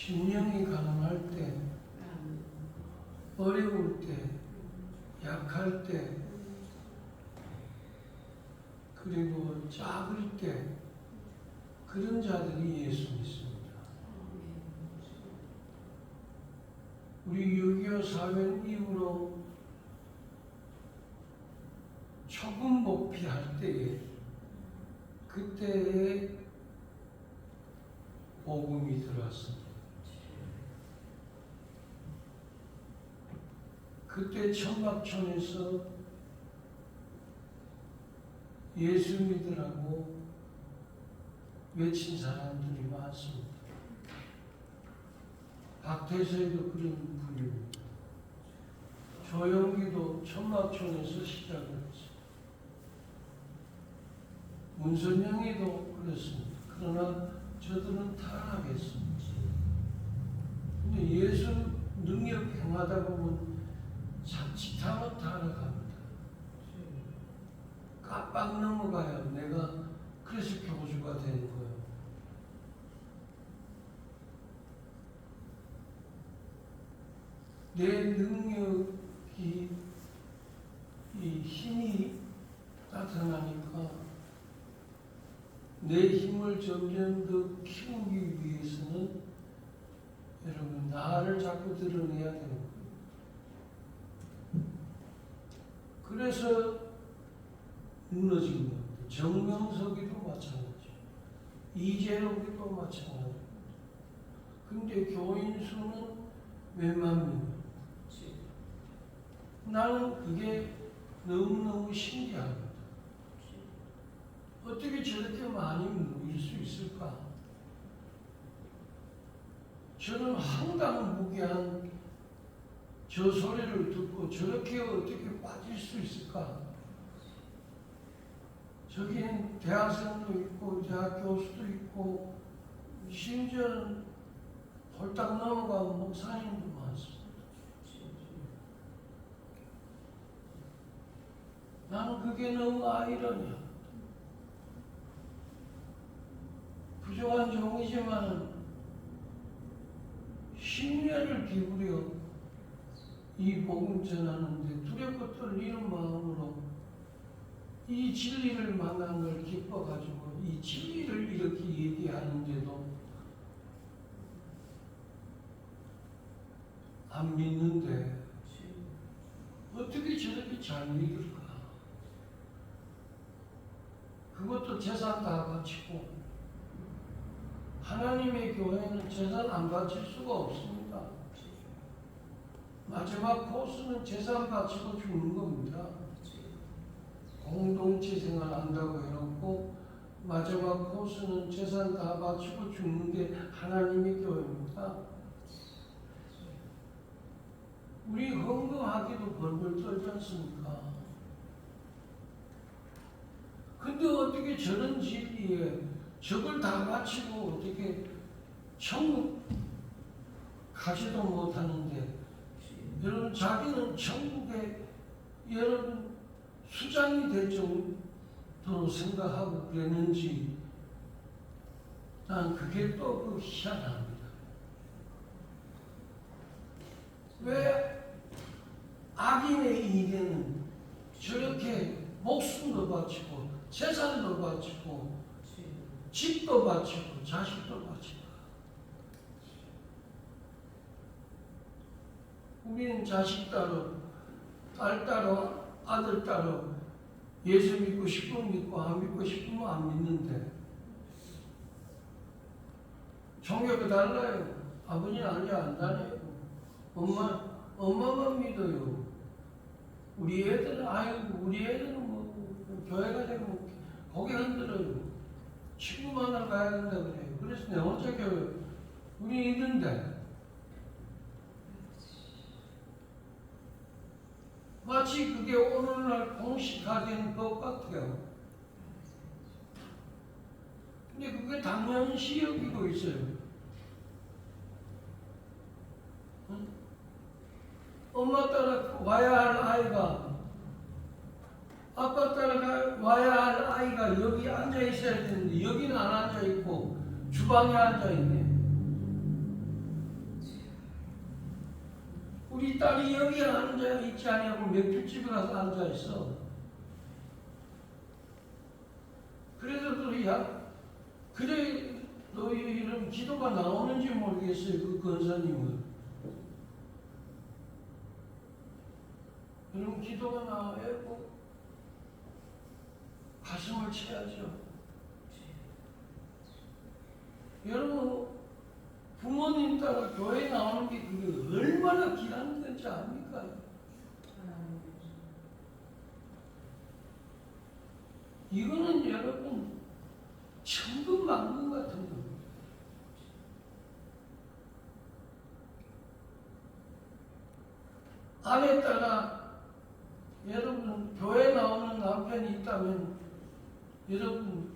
심령이 가난할 때, 어려울 때, 약할 때, 그리고 작을 때, 그런 자들이 예수 믿습니다. 우리 6.25 사변 이후로 초금 복피할 때에, 그때에 복음이 들어왔습니다. 그때 천막촌에서 예수 믿으라고 외친 사람들이 많습니다. 박태서에도 그런 분입니다. 조영기도 천막촌에서 시작을 했습니다. 문선영이도 그렇습니다. 그러나 저들은 타락했습니다. 근데 예수 능력 행하다 보면 자칫하면 타락합니다. 깜빡 넘어가요. 내가 그래서 교주가 되는 거예요. 내 능력이, 이 힘이 나타나니까 내 힘을 점점 더 키우기 위해서는 여러분 나를 자꾸 드러내야 되는 거예요. 그래서 무너진 겁니다. 정명석이도 마찬가지예요. 이재록이도 마찬가지입니다. 근데 교인 수는 몇만 명. 나는 그게 너무너무 신기합니다. 어떻게 저렇게 많이 모일 수 있을까? 저는 황당무계한 저 소리를 듣고 저렇게 어떻게 빠질 수 있을까? 저기는 대학생도 있고 대학 교수도 있고 심지어는 홀딱 넘어가면 목사님도 많습니다. 나는 그게 너무 아이러니야. 부족한 종이지만 10년을 기울여 이 복음 전하는데 두렵고 떨리는 마음으로 이 진리를 만난 걸 기뻐가지고 이 진리를 이렇게 얘기하는데도 안 믿는데 어떻게 저렇게 잘 믿을까? 그것도 재산 다 바치고 하나님의 교회는 재산 안 바칠 수가 없습니다. 마지막 코스는 재산 바치고 죽는 겁니다. 공동체 생활 한다고 해놓고 마지막 코스는 재산 다 바치고 죽는 게 하나님의 교회입니다. 우리 헌금하기도 벌벌 떨지 않습니까? 근데 어떻게 저런 진리에 저걸 다 바치고 어떻게 천국 가지도 못하는데 여러분 자기는 천국에 여러분 수장이 될 정도로 생각하고 그랬는지 난 그게 또 그 희한합니다. 왜 악인의 일에는 저렇게 목숨도 바치고 재산도 바치고 집도 바치고 자식도 바치고 우리는 자식 따로 딸 따로 아들 따로 예수 믿고 싶으면 믿고 안 믿고 싶으면 안 믿는데 종교가 달라요. 아버지는 안 다녀요. 엄마만 믿어요. 우리 애들은 우리 애들은 뭐 교회가 되면 고개 흔들어요. 친구 만나러 가야 된다 그래요. 그래서 내 혼자 교회 우리 있는데 마치 그게 오늘날 공식화된 것 같아요. 근데 그게 당연시 여기고 있어요. 엄마 따라 와야 할 아이가 아빠 따라 와야 할 아이가 여기 앉아 있어야 되는데 여기는 안 앉아 있고 주방에 앉아 있네. 우리 딸이 여기 앉아 있지 아니하고 맥주집에 가서 앉아 있어. 그래도 그래 너 이런 기도가 나오는지 모르겠어요. 그 권사님은. 그럼 기도가 나와야 꼭 가슴을 쳐야죠. 여러분 부모님 따라 교회 나오는 게 그게 얼마나 귀한 건지 압니까? 이거는 여러분 천금만금 같은 겁니다. 아내 따라 여러분 교회 나오는 남편이 있다면 여러분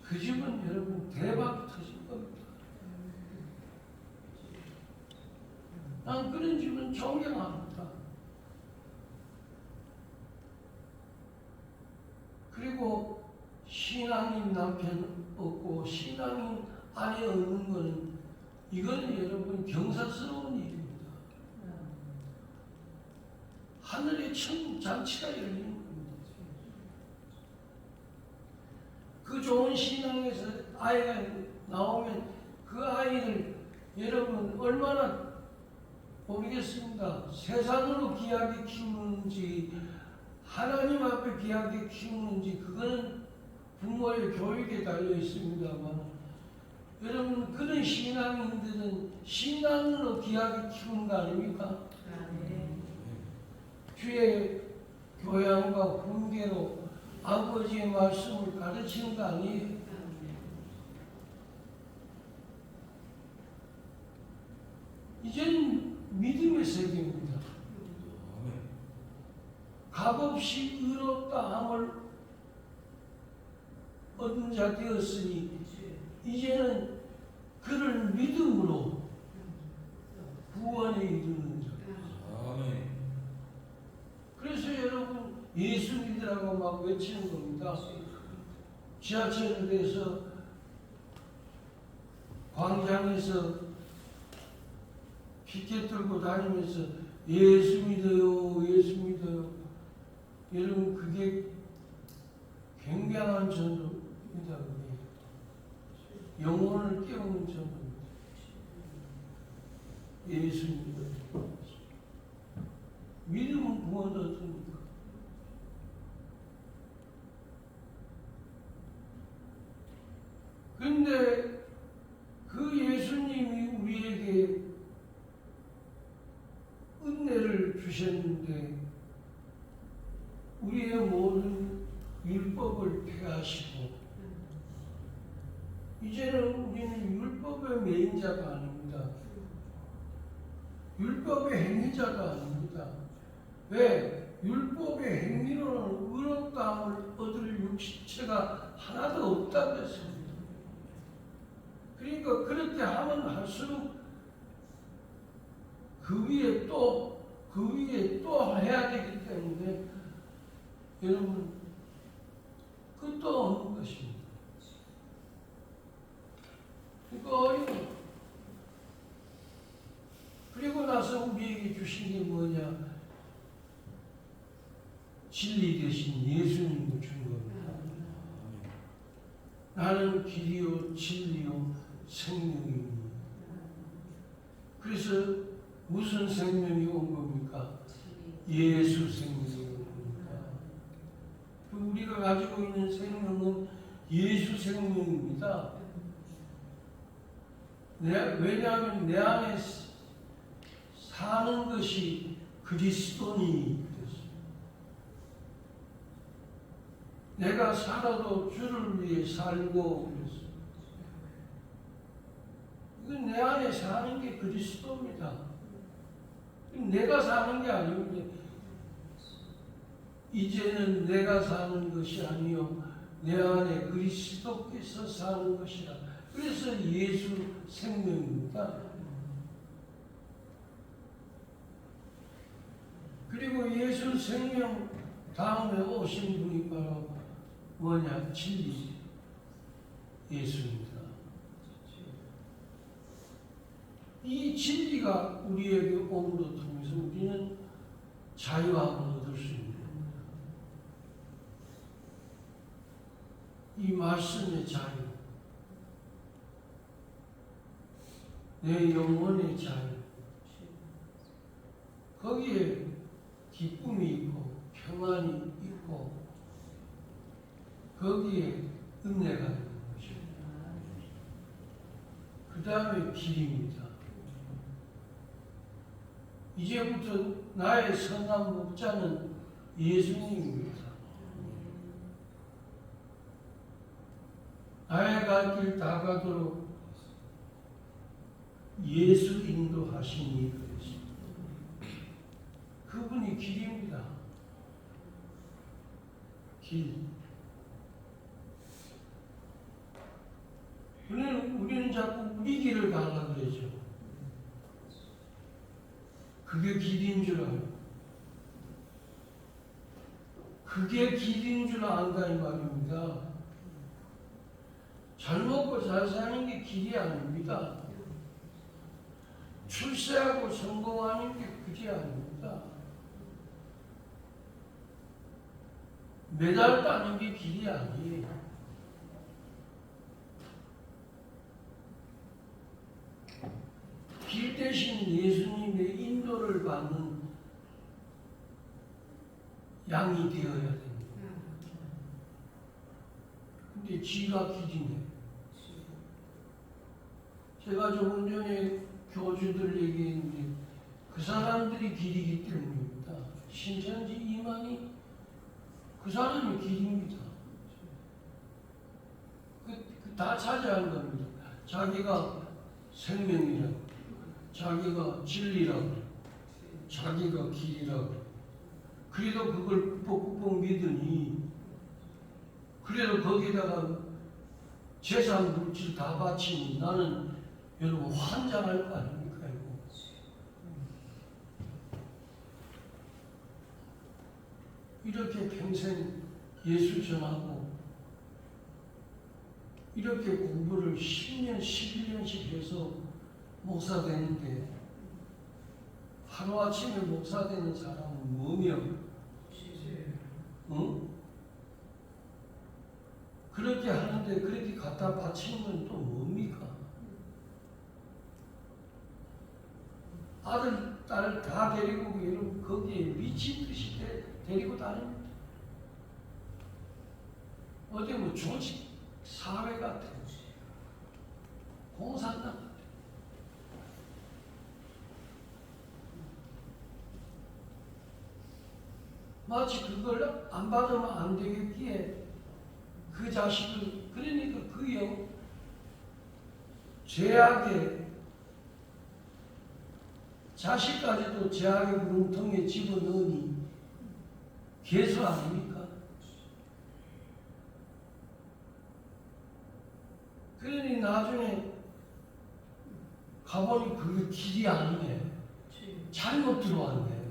그 집은 여러분 대박 터질 겁니다. 난 그런 집은 존경합니다. 그리고 신앙인 남편 없고 신앙인 아내 없는 거는 이거는 여러분 경사스러운 일입니다. 하늘의 천 잔치가 열리는 겁니다. 그 좋은 신앙에서 아이가 나오면 그 아이를 여러분 얼마나 모르겠습니다. 세상으로 귀하게 키우는지 하나님 앞에 귀하게 키우는지 그거는 부모의 교육에 달려 있습니다만 여러분 그런 신앙인들은 신앙으로 귀하게 키우는 거 아닙니까? 주의 교양과 훈계로 아버지의 말씀을 가르치는 거 아니에요? 이제는 믿음의 세계입니다. 값없이 의롭다 함을 얻은 자 되었으니 이제는 그를 믿음으로 구원에 이르는 자. 그래서 여러분 예수 믿으라고 막 외치는 겁니다. 지하철에서 광장에서 피켓 들고 다니면서 예수 믿어요, 예수 믿어요. 여러분 그게 굉장한 전도입니다. 영혼을 깨우는 전도입니다. 예수 믿어요. 믿음은 구원을 얻습니까? 근데 그 예수님이 우리에게 은혜를 주셨는데 우리의 모든 율법을 폐하시고 이제는 우리는 율법의 매인자가 아닙니다. 율법의 행위자가 아닙니다. 왜? 율법의 행위로는 의롭다함을 얻을 육체가 하나도 없다고 했습니다. 그러니까 그렇게 하면 할수록 그 위에 또 해야 되기 때문에 여러분 끝도 없는 것입니다. 그러니까 어려워. 그리고 나서 우리에게 주신 게 뭐냐? 진리 대신 예수님을 준 겁니다. 나는 길이요 진리요 생명입니다. 그래서 무슨 생명이 온 겁니까? 예수 생명이 온 겁니다. 우리가 가지고 있는 생명은 예수 생명입니다. 왜냐하면 내 안에 사는 것이 그리스도니 그랬습니다. 내가 살아도 주를 위해 살고 그랬습니다. 이건 내 안에 사는 게 그리스도입니다. 내가 사는 게 아닙니다. 이제는 내가 사는 것이 아니요 내 안에 그리스도께서 사는 것이라. 그래서 예수 생명입니다. 그리고 예수 생명 다음에 오신 분이 바로 뭐냐? 진리 예수입니다. 이 진리가 우리에게 옴으로 통해서 우리는 자유함을 얻을 수 있는 이 말씀의 자유, 내 영혼의 자유, 거기에 기쁨이 있고 평안이 있고 거기에 은혜가 있는 것입니다. 그 다음에 길입니다. 이제부터 나의 선한 목자는 예수님입니다. 나의 갈 길 다 가도록 예수 인도하시니 그랬습니다. 그분이 길입니다. 길. 우리는 자꾸 우리 길을 가려고 그러죠. 그게 길인 줄 알고. 그게 길인 줄 안다 이 말입니다. 잘 먹고 잘 사는 게 길이 아닙니다. 출세하고 성공하는 게 그게 아닙니다. 메달 따는 게 길이 아니에요. 길 대신 예수님의 인도를 받는 양이 되어야 됩니다. 근데 지가 길이네. 제가 조금 전에 교주들 얘기했는데 그 사람들이 길이기 때문입니다. 신천지 이만희 그 사람이 길입니다. 다 차지한 겁니다. 자기가 생명이라고, 자기가 진리라고, 자기가 길이라고. 그래도 그걸 뻑뻑 믿으니 그래도 거기다가 재산 물질 다 바치니 나는 여러분 환장할 거 아닙니까? 이렇게 평생 예수 전하고 이렇게 공부를 10년, 11년씩 해서 목사 되는데 하루아침에 목사 되는 사람은 뭐며? 응? 그렇게 하는데 그렇게 갖다 바치는 건 또 뭡니까? 아들, 딸 다 데리고 여러분 거기에 미친 듯이 데리고 다닙니다. 어디 뭐 조직 사회 같은 공산당 같은 마치 그걸 안 받으면 안 되겠기에 그 자식을 그러니까 그 죄악에 자식까지도 죄악의 구렁텅이에 집어넣으니 개수 아닙니까? 그러니 나중에 가보니 그게 길이 아니네. 잘못 들어왔네.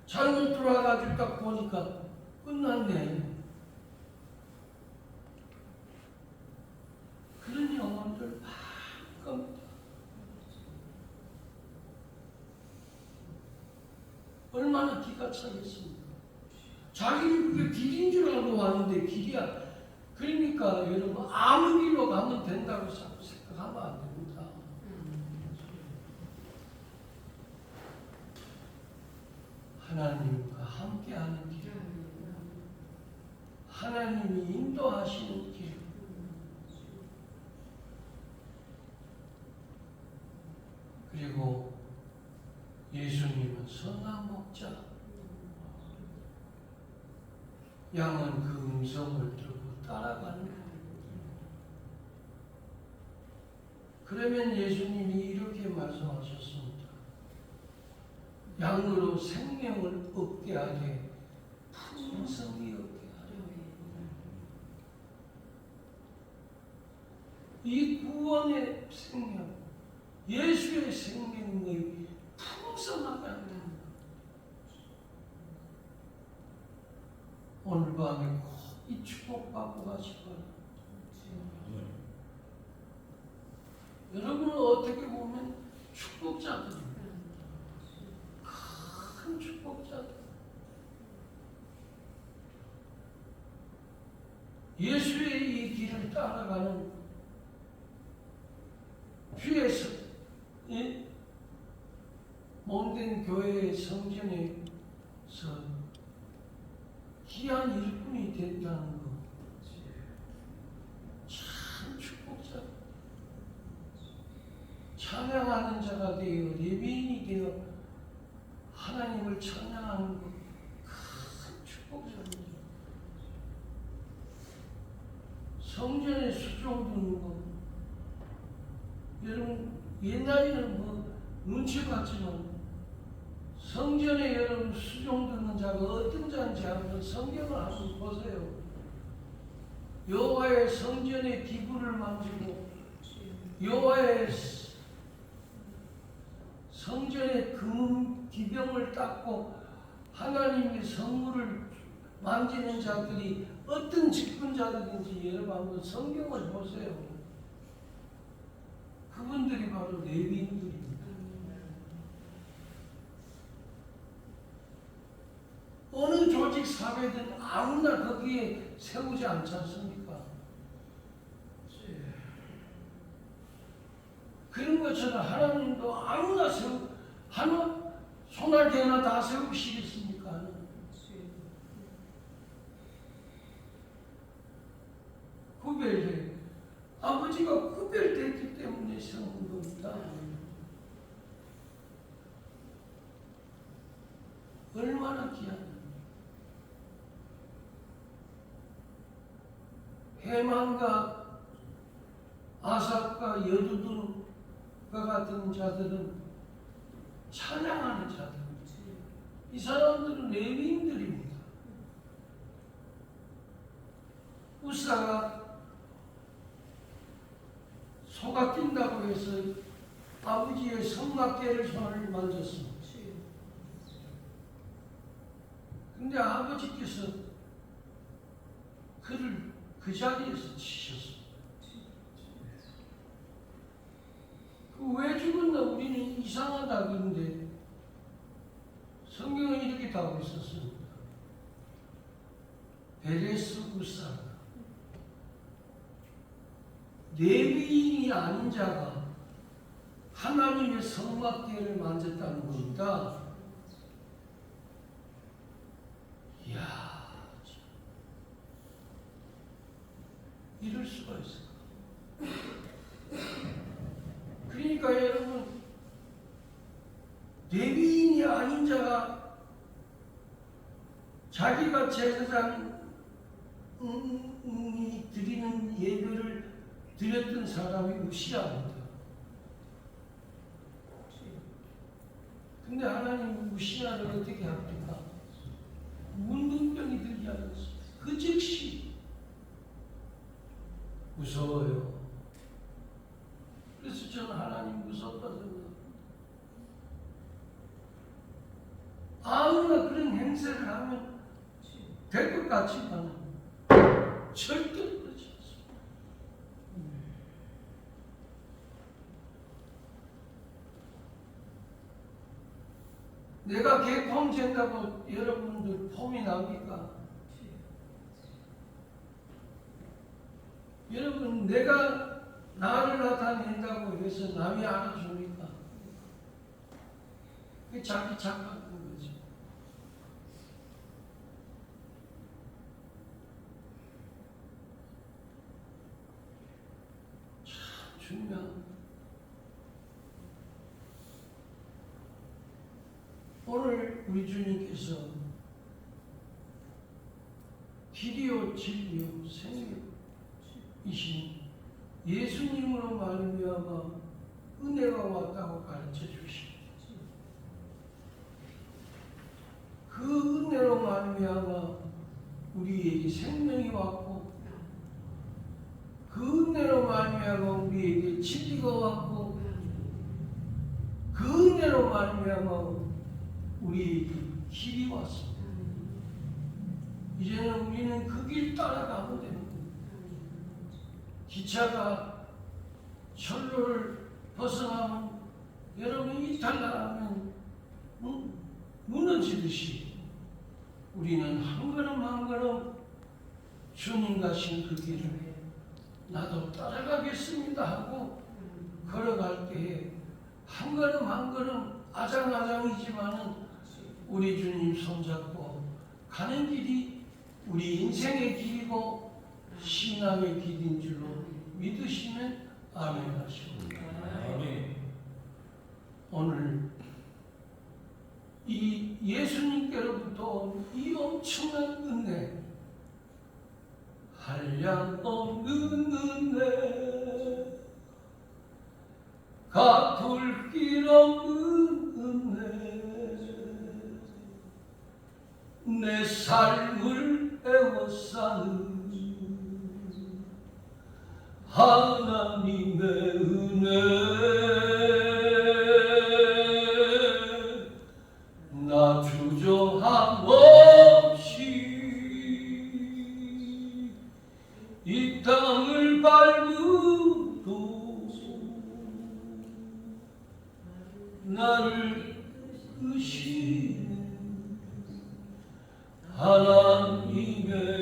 잘못 들어와가지고 딱 보니까 끝났네. 그런 영혼들 막 겁니다. 얼마나 기가 차겠습니까? 자기는 그게 길인 줄 알고 왔는데 길이야. 그러니까 여러분 아무 길로 가면 된다고 자꾸 생각하면 안 됩니다. 하나님과 함께하는 길, 하나님이 인도하시는 길, 그리고 예수님은 선한 목자, 양은 그 음성을 듣고 따라가는 거예요. 그러면 예수님이 이렇게 말씀하셨습니다. 양으로 생명을 얻게 하되 풍성히 얻게 하려. 이 구원의 생명, 예수의 생명이 풍성하게 한다. 오늘 밤에 꼭 이 축복받고 가시고 여러분은 어떻게 보면 축복자들입니다. 큰 축복자들. 예수의 이 길을 따라가는 주의 몸된 교회의 성전에서 귀한 일꾼이 됐다는 것. 참 축복자. 찬양하는 자가 되어 예비인이 되어 하나님을 찬양하는 것. 큰 축복자입니다. 성전에 수종 두는 것. 여러분 옛날에는 뭐 눈치 봤지만 성전에 여러분 수종 두는 자가 어떤 자인지 한번 성경을 한번 보세요. 여호와의 성전의 기구를 만지고 여호와의 성전의 금 기병을 닦고 하나님의 성물을 만지는 자들이 어떤 직분자들인지 여러분 한번 성경을 보세요. 그분들이 바로 레위인들입니다. 어느 조직 사회든 아무나 거기에 세우지 않지 않습니까? 그런 것처럼 하나님도 아무나 손할 대나 다 세우시겠습니까? 구별돼. 아버지가 구별됐기 때문에 세운 겁니다. 얼마나 귀한 해만과 아삽과 여두둔과 같은 자들은 찬양하는 자들. 이 사람들은 레위인들입니다. 우사가 소가 뛴다고 해서 아버지의 성막대를 손을 만졌습니다. 근데 아버지께서 그를 그 자리에서 치셨습니다. 왜 죽었나 우리는 이상하다 그런데 성경은 이렇게 다 하고 있었습니다. 베레스 우사 레위인이 아닌 자가 하나님의 성막대를 만졌다는 겁니다. 이야, 이럴 수가 있을까? 그러니까 여러분, 레위인이 아닌 자가 자기가 제사장이 드리는 예배를 드렸던 사람이 무시합니다. 근데 하나님 무시하를 어떻게 합니까? 문둥병이 들게 하셨어요. 그 즉시 무서워요. 그래서 저는 하나님 무섭거든요. 아무나 그런 행세를 하면 될 것 같지만 절대 그렇지 않습니다. 내가 개폼 잰다고 여러분들 폼이 납니까? 여러분 내가 나를 나타낸다고 해서 남이 알아줍니까? 그게 자기 착각인 거죠. 참 중요한. 오늘 우리 주님께서 길이요 진리요 생명이신 예수님으로 말미암아 은혜가 왔다고 가르쳐 주시고 그 은혜로 말미암아 우리에게 생명이 왔고 그 은혜로 말미암아 우리에게 진리가 왔고 그 은혜로 말미암아 우리에게 길이 왔습니다. 이제는 우리는 그 길 따라가면 되는 거예요. 기차가 철로를 벗어나면 여러분이 이탈나면 무너지듯이 우리는 한 걸음 한 걸음 주님 가신 그 길을 나도 따라가겠습니다 하고 걸어갈 때에 한 걸음 한 걸음 아장아장이지만은 우리 주님 손잡고 가는 길이 우리 인생의 길이고 신앙의 길인 줄로 믿으시면 아멘 하십니다. 오늘 이 예수님께로부터 온 이 엄청난 은혜, 한량없는 은혜, 갚을 길 없는 은혜, 내 삶을 에워싸는 하나님의 은혜, 나 주저함 없이 이 땅을 밟고도 나를 이끄시는 하나님의